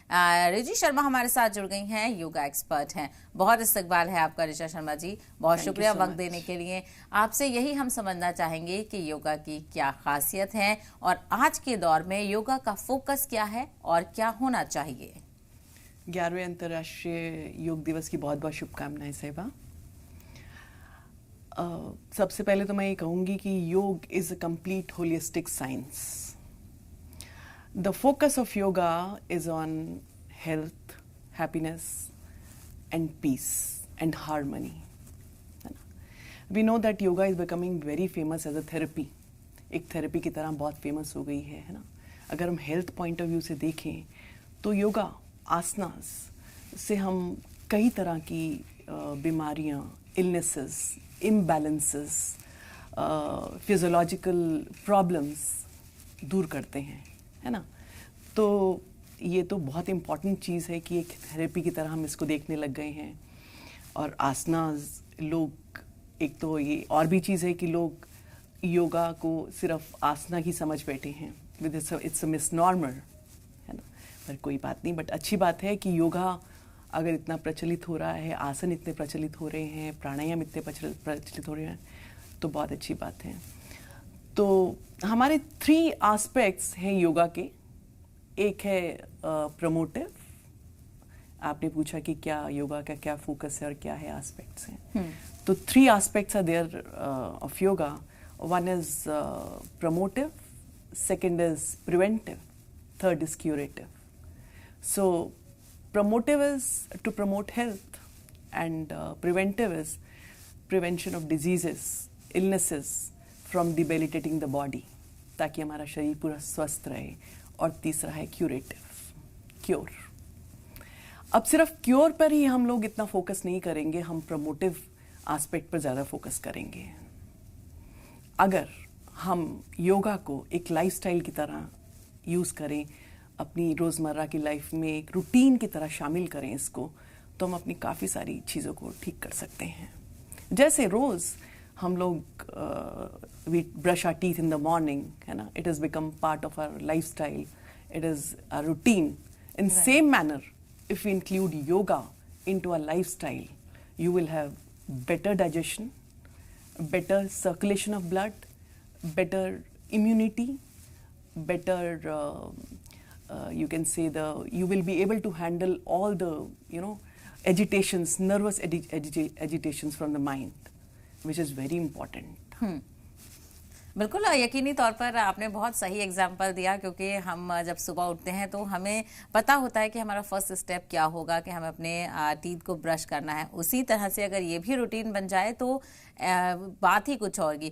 Richie Sharma हमारे साथ जुड़ गई हैं, योगा एक्सपर्ट हैं। बहुत इस्तकबाल है आपका रिचा शर्मा जी, बहुत शुक्रिया वक्त देने के लिए। आपसे यही हम समझना चाहेंगे कि योगा की क्या खासियत है और आज के दौर में योगा का फोकस क्या है और क्या होना चाहिए। 11वें अंतर्राष्ट्रीय योग दिवस की बहुत बहुत शुभकामनाएं सेवा। सबसे पहले तो मैं ये कहूँगी कि yoga is a complete holistic science. The focus of yoga is on health, happiness and peace and harmony. We know that yoga is becoming very famous as a therapy, एक थेरेपी की तरह बहुत फेमस हो गई है ना। अगर हम हेल्थ पॉइंट ऑफ व्यू से देखें तो योगा आसनास से हम कई तरह की बीमारियां, इलनेसेस, इम्बैलेंसेस, फिजियोलॉजिकल प्रॉब्लम्स दूर करते हैं, है ना। तो ये तो बहुत इम्पॉर्टेंट चीज़ है कि एक थेरेपी की तरह हम इसको देखने लग गए हैं। और आसनास लोग, एक तो ये और भी चीज़ है कि लोग योगा को सिर्फ आसना ही समझ बैठे हैं, विद इट्स अ मिसनॉर्मर, है ना। पर कोई बात नहीं, बट अच्छी बात है कि योगा अगर इतना प्रचलित हो रहा है, आसन इतने प्रचलित हो रहे हैं, प्राणायाम इतने प्रचलित हो रहे हैं, तो बहुत अच्छी बात है। तो हमारे 3 एस्पेक्ट्स हैं योगा के। एक है प्रमोटिव। आपने पूछा कि क्या योगा का क्या फोकस है और क्या है एस्पेक्ट्स हैं। तो 3 aspects are there of yoga. One is promotive, second is preventive, third is curative. So promotive is to promote health, and preventive is prevention of diseases, illnesses from debilitating the body, ताकि हमारा शरीर पूरा स्वस्थ रहे। और तीसरा है क्यूरेटिव, क्योर। अब सिर्फ क्योर पर ही हम लोग इतना फोकस नहीं करेंगे, हम प्रमोटिव एस्पेक्ट पर ज़्यादा फोकस करेंगे। अगर हम योगा को एक लाइफस्टाइल की तरह यूज़ करें, अपनी रोज़मर्रा की लाइफ में एक रूटीन की तरह शामिल करें इसको, तो हम अपनी काफ़ी सारी चीज़ों को ठीक कर सकते हैं। जैसे रोज़ हम लोग we brush our teeth in the morning, है ना। It has become part of our lifestyle, it is a routine. In same manner, if we include yoga into our lifestyle, you will have better digestion, better circulation of blood, better immunity, better you can say you will be able to handle all the agitations, nervous agitations from the mind, which is very important. बिल्कुल, यकीनी तौर पर आपने बहुत सही example दिया, क्योंकि हम जब सुबह उठते हैं तो हमें पता होता है कि हमारा फर्स्ट स्टेप क्या होगा, कि हमें अपने टीथ को ब्रश करना है। उसी तरह से अगर ये भी रूटीन बन जाए तो बात ही कुछ होगी।